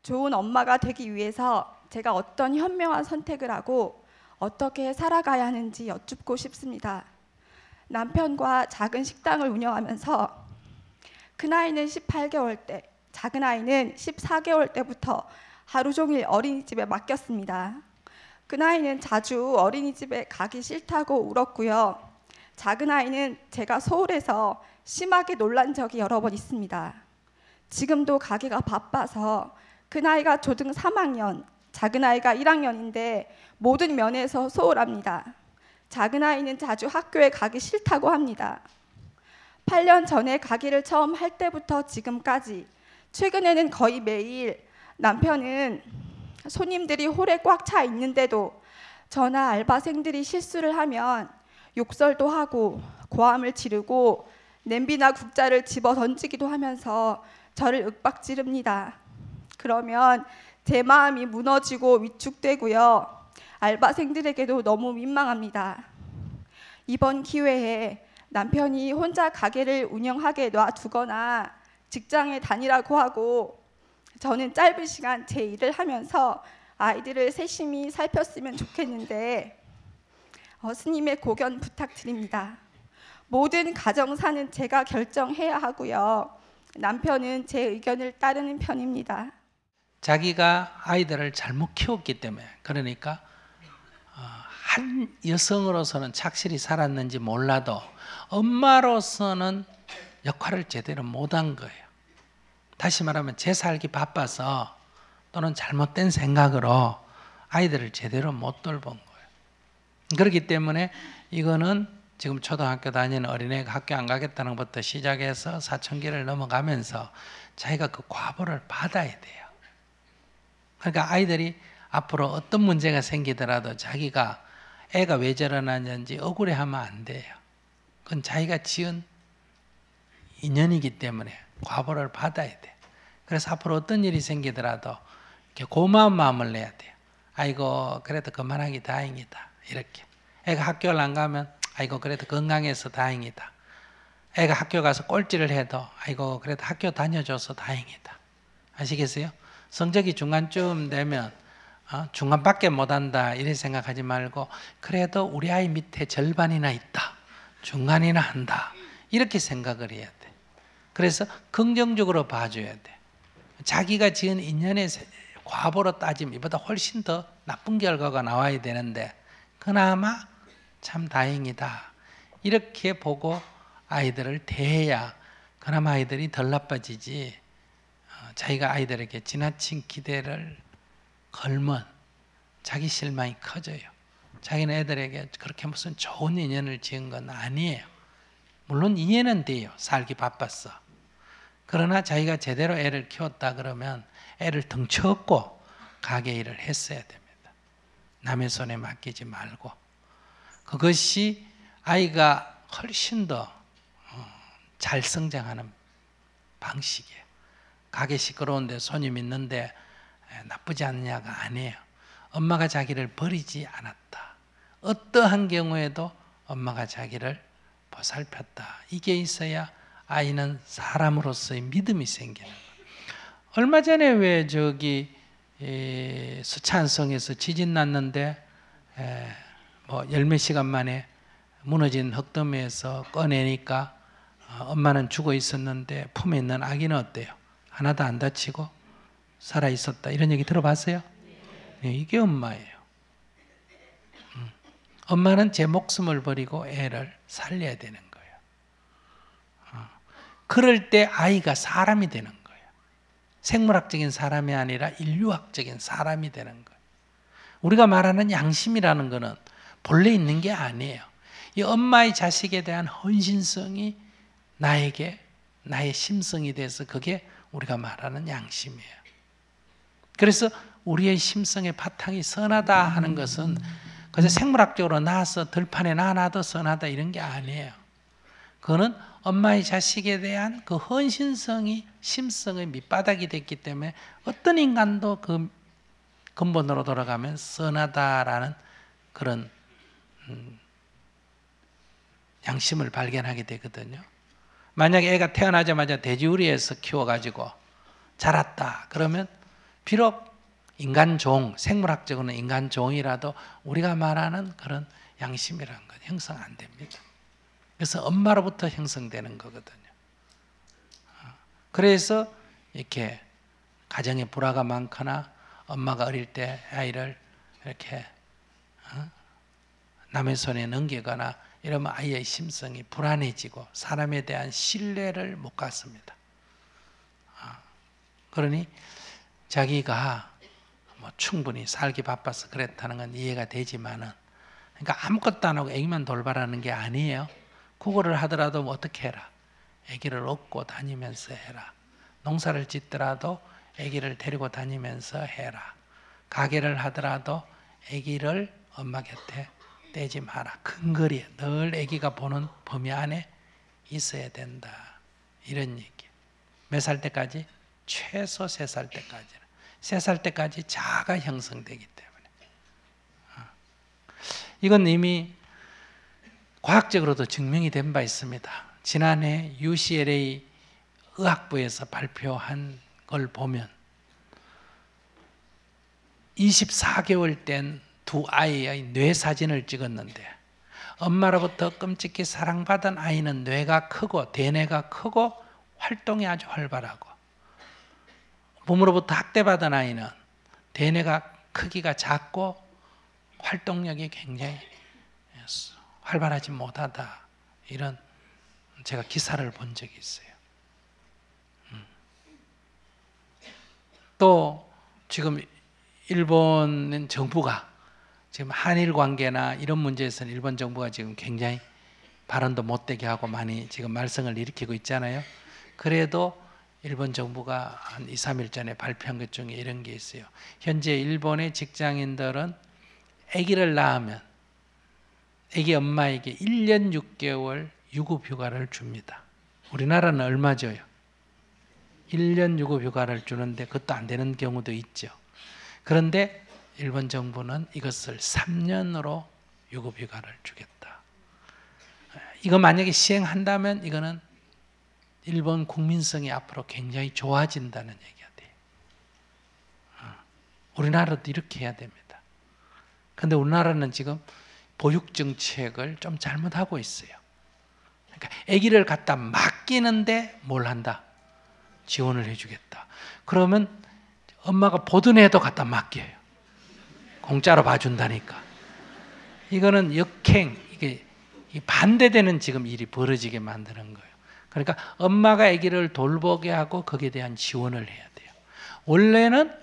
좋은 엄마가 되기 위해서 제가 어떤 현명한 선택을 하고 어떻게 살아가야 하는지 여쭙고 싶습니다. 남편과 작은 식당을 운영하면서 큰아이는 18개월 때, 작은아이는 14개월 때부터 하루 종일 어린이집에 맡겼습니다. 큰아이는 자주 어린이집에 가기 싫다고 울었고요. 작은아이는 제가 소홀해서 심하게 놀란 적이 여러 번 있습니다. 지금도 가기가 바빠서 큰아이가 초등 3학년, 작은아이가 1학년인데 모든 면에서 소홀합니다. 작은아이는 자주 학교에 가기 싫다고 합니다. 8년 전에 가기를 처음 할 때부터 지금까지 최근에는 거의 매일 남편은 손님들이 홀에 꽉 차 있는데도 저나 알바생들이 실수를 하면 욕설도 하고 고함을 지르고 냄비나 국자를 집어 던지기도 하면서 저를 윽박지릅니다. 그러면 제 마음이 무너지고 위축되고요. 알바생들에게도 너무 민망합니다. 이번 기회에 남편이 혼자 가게를 운영하게 놔두거나 직장에 다니라고 하고 저는 짧은 시간 제 일을 하면서 아이들을 세심히 살폈으면 좋겠는데 스님의 고견 부탁드립니다. 모든 가정사는 제가 결정해야 하고요. 남편은 제 의견을 따르는 편입니다. 자기가 아이들을 잘못 키웠기 때문에, 그러니까 한 여성으로서는 착실히 살았는지 몰라도 엄마로서는 역할을 제대로 못한 거예요. 다시 말하면 제 살기 바빠서 또는 잘못된 생각으로 아이들을 제대로 못 돌본 거예요. 그렇기 때문에 이거는 지금 초등학교 다니는 어린애가 학교 안 가겠다는 것부터 시작해서 사춘기를 넘어가면서 자기가 그 과보를 받아야 돼요. 그러니까 아이들이 앞으로 어떤 문제가 생기더라도 자기가 애가 왜 저러는지 억울해하면 안 돼요. 그건 자기가 지은 인연이기 때문에 과보를 받아야 돼. 그래서 앞으로 어떤 일이 생기더라도 이렇게 고마운 마음을 내야 돼요. 아이고 그래도 그만하기 다행이다. 이렇게. 애가 학교를 안 가면 아이고 그래도 건강해서 다행이다. 애가 학교 가서 꼴찌를 해도 아이고 그래도 학교 다녀줘서 다행이다. 아시겠어요? 성적이 중간쯤 되면 중간밖에 못한다 이렇게 생각하지 말고 그래도 우리 아이 밑에 절반이나 있다. 중간이나 한다. 이렇게 생각을 해야 돼. 그래서 긍정적으로 봐줘야 돼. 자기가 지은 인연의 과보로 따지면 이보다 훨씬 더 나쁜 결과가 나와야 되는데 그나마 참 다행이다. 이렇게 보고 아이들을 대해야 그나마 아이들이 덜 나빠지지 자기가 아이들에게 지나친 기대를 걸면 자기 실망이 커져요. 자기는 애들에게 그렇게 무슨 좋은 인연을 지은 건 아니에요. 물론 이해는 돼요. 살기 바빴어. 그러나 자기가 제대로 애를 키웠다 그러면 애를 등쳐업고 가게 일을 했어야 됩니다. 남의 손에 맡기지 말고. 그것이 아이가 훨씬 더 잘 성장하는 방식이에요. 가게 시끄러운데 손님 있는데 나쁘지 않느냐가 아니에요. 엄마가 자기를 버리지 않았다. 어떠한 경우에도 엄마가 자기를 보살폈다. 이게 있어야 아이는 사람으로서의 믿음이 생기는 거예요. 얼마 전에 왜 저기 수찬성에서 지진 났는데 뭐 열 몇 시간 만에 무너진 흙더미에서 꺼내니까 엄마는 죽어 있었는데 품에 있는 아기는 어때요? 하나도 안 다치고 살아 있었다. 이런 얘기 들어봤어요? 네, 이게 엄마예요. 엄마는 제 목숨을 버리고 애를 살려야 되는 거예요. 그럴 때 아이가 사람이 되는 거예요. 생물학적인 사람이 아니라 인류학적인 사람이 되는 거예요. 우리가 말하는 양심이라는 것은 본래 있는 게 아니에요. 이 엄마의 자식에 대한 헌신성이 나에게 나의 심성이 돼서 그게 우리가 말하는 양심이에요. 그래서 우리의 심성의 바탕이 선하다 하는 것은 그래서 생물학적으로 낳아서 들판에 놔놔도 선하다 이런 게 아니에요. 그거는 엄마의 자식에 대한 그 헌신성이 심성의 밑바닥이 됐기 때문에 어떤 인간도 그 근본으로 돌아가면 선하다라는 그런 양심을 발견하게 되거든요. 만약에 애가 태어나자마자 돼지우리에서 키워가지고 자랐다 그러면 비록 인간종, 생물학적으로는 인간종이라도 우리가 말하는 그런 양심이라는 건 형성 안 됩니다. 그래서 엄마로부터 형성되는 거거든요. 그래서 이렇게 가정에 불화가 많거나 엄마가 어릴 때 아이를 이렇게 남의 손에 넘기거나 이러면 아이의 심성이 불안해지고 사람에 대한 신뢰를 못 갖습니다. 그러니 자기가 뭐 충분히 살기 바빠서 그랬다는 건 이해가 되지만은, 그러니까 아무것도 안 하고 애기만 돌봐라는 게 아니에요. 국어를 하더라도 뭐 어떻게 해라. 애기를 업고 다니면서 해라. 농사를 짓더라도 애기를 데리고 다니면서 해라. 가게를 하더라도 애기를 엄마 곁에 떼지 마라. 근거리에 늘 애기가 보는 범위 안에 있어야 된다. 이런 얘기. 몇 살 때까지? 최소 3살 때까지. 3살 때까지 자아가 형성되기 때문에. 이건 이미 과학적으로도 증명이 된 바 있습니다. 지난해 UCLA 의학부에서 발표한 걸 보면 24개월 된 두 아이의 뇌 사진을 찍었는데, 엄마로부터 끔찍히 사랑받은 아이는 뇌가 크고 대뇌가 크고 활동이 아주 활발하고, 부모로부터 학대받은 아이는 대뇌가 크기가 작고 활동력이 굉장히 활발하지 못하다. 이런 제가 기사를 본 적이 있어요. 또 지금 일본 정부가 지금 한일 관계나 이런 문제에서는 일본 정부가 지금 굉장히 발언도 못되게 하고 많이 지금 말썽을 일으키고 있잖아요. 그래도 일본 정부가 한 2, 3일 전에 발표한 것 중에 이런 게 있어요. 현재 일본의 직장인들은 아기를 낳으면 아기 엄마에게 1년 6개월 유급휴가를 줍니다. 우리나라는 얼마 줘요? 1년 유급휴가를 주는데 그것도 안 되는 경우도 있죠. 그런데 일본 정부는 이것을 3년으로 유급휴가를 주겠다. 이거 만약에 시행한다면 이거는 일본 국민성이 앞으로 굉장히 좋아진다는 얘기가 돼요. 우리나라도 이렇게 해야 됩니다. 그런데 우리나라는 지금 보육정책을 좀 잘못하고 있어요. 그러니까 아기를 갖다 맡기는데 뭘 한다? 지원을 해주겠다. 그러면 엄마가 보던 애도 갖다 맡겨요. 공짜로 봐준다니까. 이거는 역행, 이게 반대되는 지금 일이 벌어지게 만드는 거예요. 그러니까 엄마가 아기를 돌보게 하고 거기에 대한 지원을 해야 돼요. 원래는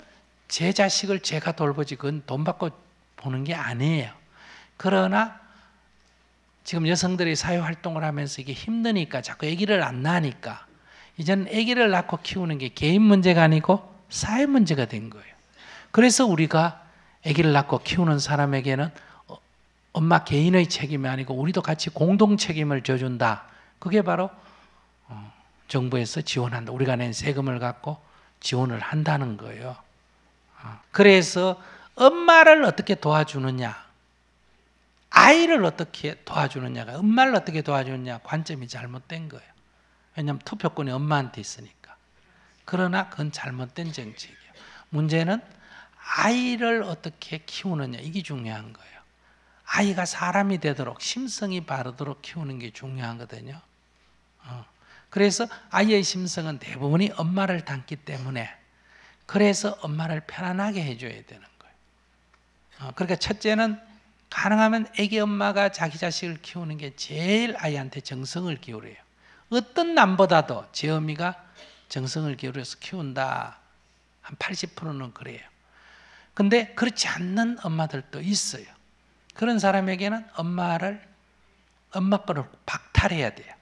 제 자식을 제가 돌보지 그건 돈 받고 보는 게 아니에요. 그러나 지금 여성들이 사회활동을 하면서 이게 힘드니까 자꾸 아기를 안 낳으니까 이제는 아기를 낳고 키우는 게 개인 문제가 아니고 사회 문제가 된 거예요. 그래서 우리가 아기를 낳고 키우는 사람에게는 엄마 개인의 책임이 아니고 우리도 같이 공동 책임을 져준다. 그게 바로 정부에서 지원한다. 우리가 낸 세금을 갖고 지원을 한다는 거예요. 그래서 엄마를 어떻게 도와주느냐, 아이를 어떻게 도와주느냐가 엄마를 어떻게 도와주느냐 관점이 잘못된 거예요. 왜냐하면 투표권이 엄마한테 있으니까. 그러나 그건 잘못된 정책이에요. 문제는 아이를 어떻게 키우느냐, 이게 중요한 거예요. 아이가 사람이 되도록 심성이 바르도록 키우는 게 중요하거든요. 그래서 아이의 심성은 대부분이 엄마를 닮기 때문에 그래서 엄마를 편안하게 해줘야 되는 거예요. 그러니까 첫째는 가능하면 아기 엄마가 자기 자식을 키우는 게 제일 아이한테 정성을 기울여요. 어떤 남보다도 제 어미가 정성을 기울여서 키운다. 한 80%는 그래요. 근데 그렇지 않는 엄마들도 있어요. 그런 사람에게는 엄마 거를 박탈해야 돼요.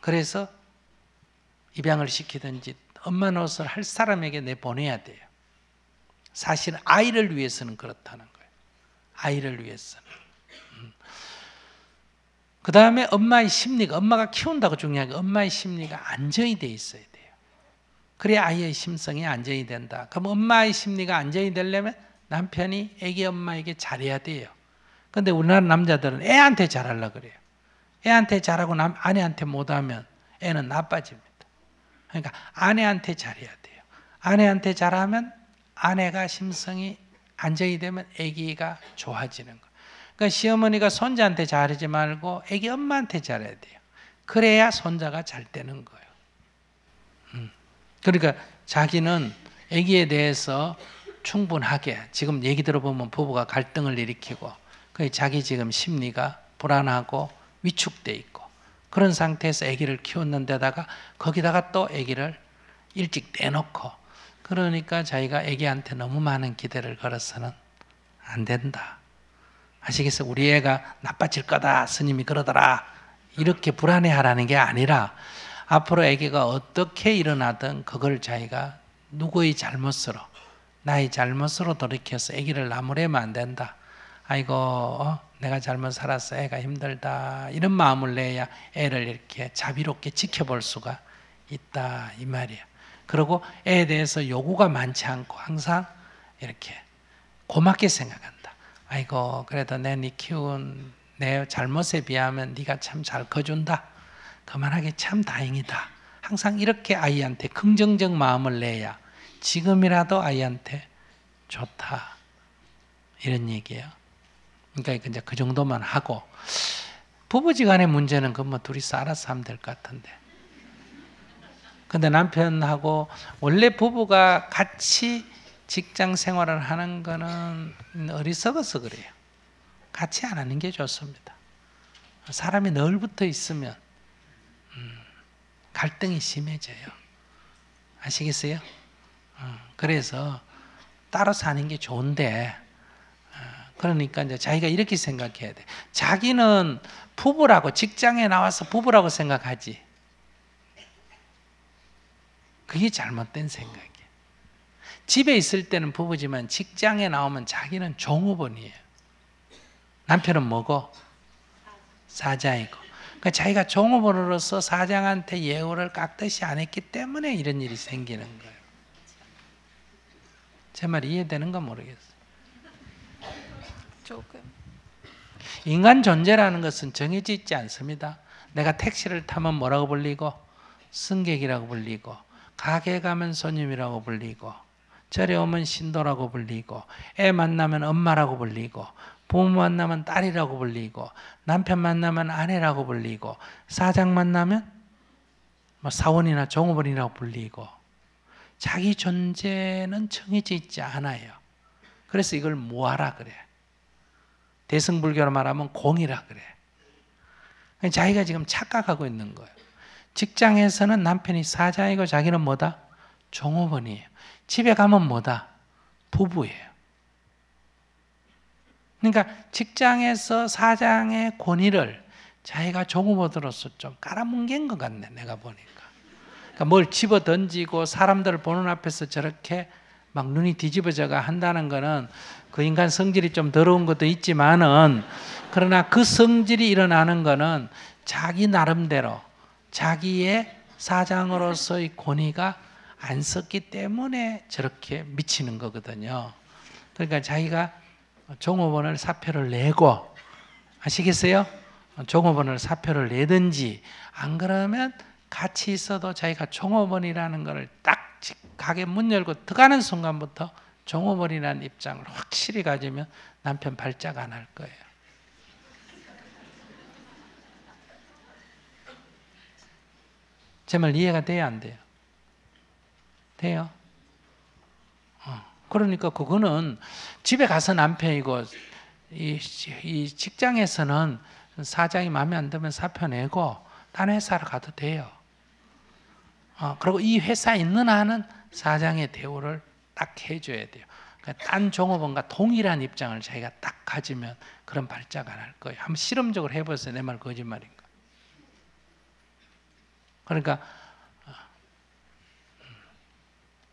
그래서 입양을 시키든지 엄마 노릇을 할 사람에게 내보내야 돼요. 사실 아이를 위해서는 그렇다는 거예요. 아이를 위해서는. 그 다음에 엄마의 심리가, 엄마가 키운다고 중요한 게 엄마의 심리가 안정이 돼 있어야 돼요. 그래야 아이의 심성이 안정이 된다. 그럼 엄마의 심리가 안정이 되려면 남편이 애기 엄마에게 잘해야 돼요. 그런데 우리나라 남자들은 애한테 잘하려고 그래요. 애한테 잘하고 아내한테 못하면 애는 나빠집니다. 그러니까 아내한테 잘해야 돼요. 아내한테 잘하면 아내가 심성이 안정이 되면 아기가 좋아지는 거예요. 그러니까 시어머니가 손자한테 잘하지 말고 아기 엄마한테 잘해야 돼요. 그래야 손자가 잘 되는 거예요. 그러니까 자기는 아기에 대해서 충분하게, 지금 얘기 들어보면 부부가 갈등을 일으키고 자기 지금 심리가 불안하고 위축돼 있고 그런 상태에서 아기를 키웠는데다가 거기다가 또 아기를 일찍 떼놓고, 그러니까 자기가 아기한테 너무 많은 기대를 걸어서는 안 된다. 아시겠어요? 우리 애가 나빠질 거다, 스님이 그러더라, 이렇게 불안해하라는 게 아니라 앞으로 아기가 어떻게 일어나든 그걸 자기가 누구의 잘못으로, 나의 잘못으로 돌이켜서 아기를 나무래면 안 된다. 아이고 내가 잘못 살았어, 애가 힘들다, 이런 마음을 내야 애를 이렇게 자비롭게 지켜볼 수가 있다, 이 말이야. 그리고 애에 대해서 요구가 많지 않고 항상 이렇게 고맙게 생각한다. 아이고 그래도 네 키운 내 잘못에 비하면 네가 참 잘 커준다, 그만하게 참 다행이다. 항상 이렇게 아이한테 긍정적 마음을 내야 지금이라도 아이한테 좋다, 이런 얘기예요. 그러니까 이제 그 정도만 하고, 부부지간의 문제는 그 뭐 둘이서 알아서 하면 될 것 같은데. 근데 남편하고 원래 부부가 같이 직장 생활을 하는 거는 어리석어서 그래요. 같이 안 하는 게 좋습니다. 사람이 늘 붙어 있으면 갈등이 심해져요. 아시겠어요? 그래서 따로 사는 게 좋은데, 그러니까 이제 자기가 이렇게 생각해야 돼. 자기는 부부라고, 직장에 나와서 부부라고 생각하지. 그게 잘못된 생각이에요. 집에 있을 때는 부부지만 직장에 나오면 자기는 종업원이에요. 남편은 뭐고? 사장이고. 그러니까 자기가 종업원으로서 사장한테 예우를 깍듯이 안 했기 때문에 이런 일이 생기는 거예요. 제 말 이해되는가 모르겠어요. 조금. 인간 존재라는 것은 정해져 있지 않습니다. 내가 택시를 타면 뭐라고 불리고? 승객이라고 불리고, 가게 가면 손님이라고 불리고, 절에 오면 신도라고 불리고, 애 만나면 엄마라고 불리고, 부모 만나면 딸이라고 불리고, 남편 만나면 아내라고 불리고, 사장 만나면 뭐 사원이나 종업원이라고 불리고, 자기 존재는 정해져 있지 않아요. 그래서 이걸 무아라 그래. 대승불교로 말하면 공이라 그래. 자기가 지금 착각하고 있는 거예요. 직장에서는 남편이 사장이고 자기는 뭐다? 종업원이에요. 집에 가면 뭐다? 부부예요. 그러니까 직장에서 사장의 권위를 자기가 종업원으로서 좀 깔아뭉갠 것 같네, 내가 보니까. 그러니까 뭘 집어 던지고 사람들 보는 앞에서 저렇게 막 눈이 뒤집어져가 한다는 거는 그 인간 성질이 좀 더러운 것도 있지만은, 그러나 그 성질이 일어나는 거는 자기 나름대로 자기의 사장으로서의 권위가 안 섰기 때문에 저렇게 미치는 거거든요. 그러니까 자기가 종업원을 사표를 내고, 아시겠어요? 종업원을 사표를 내든지, 안 그러면 같이 있어도 자기가 종업원이라는 것을 딱 가게 문 열고 들어가는 순간부터 종업원이라는 입장을 확실히 가지면 남편 발작 안 할 거예요. 제 말 이해가 돼야 안 돼요? 돼요? 그러니까 그거는 집에 가서 남편이고, 이 직장에서는 사장이 마음에 안 들면 사표 내고 다른 회사로 가도 돼요. 그리고 이 회사에 있는 한은 사장의 대우를 딱 해줘야 돼요. 그러니까 딴 종업원과 동일한 입장을 자기가 딱 가지면 그런 발작 안 할 거예요. 한번 실험적으로 해보세요. 내 말 거짓말인가? 그러니까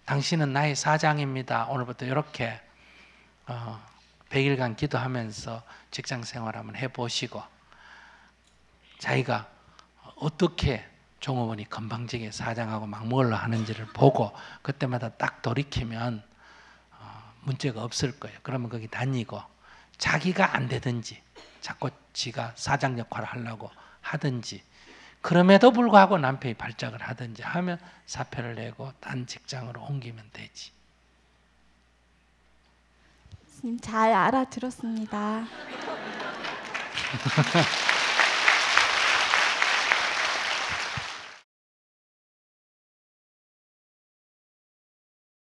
당신은 나의 사장입니다. 오늘부터 이렇게 100일간 기도하면서 직장 생활 한번 해보시고, 자기가 어떻게 종업원이 건방지게 사장하고 막먹으려 하는지를 보고 그때마다 딱 돌이키면 문제가 없을 거예요. 그러면 거기 다니고, 자기가 안 되든지 자꾸 지가 사장 역할을 하려고 하든지, 그럼에도 불구하고 남편이 발작을 하든지 하면 사표를 내고 딴 직장으로 옮기면 되지. 잘 알아들었습니다.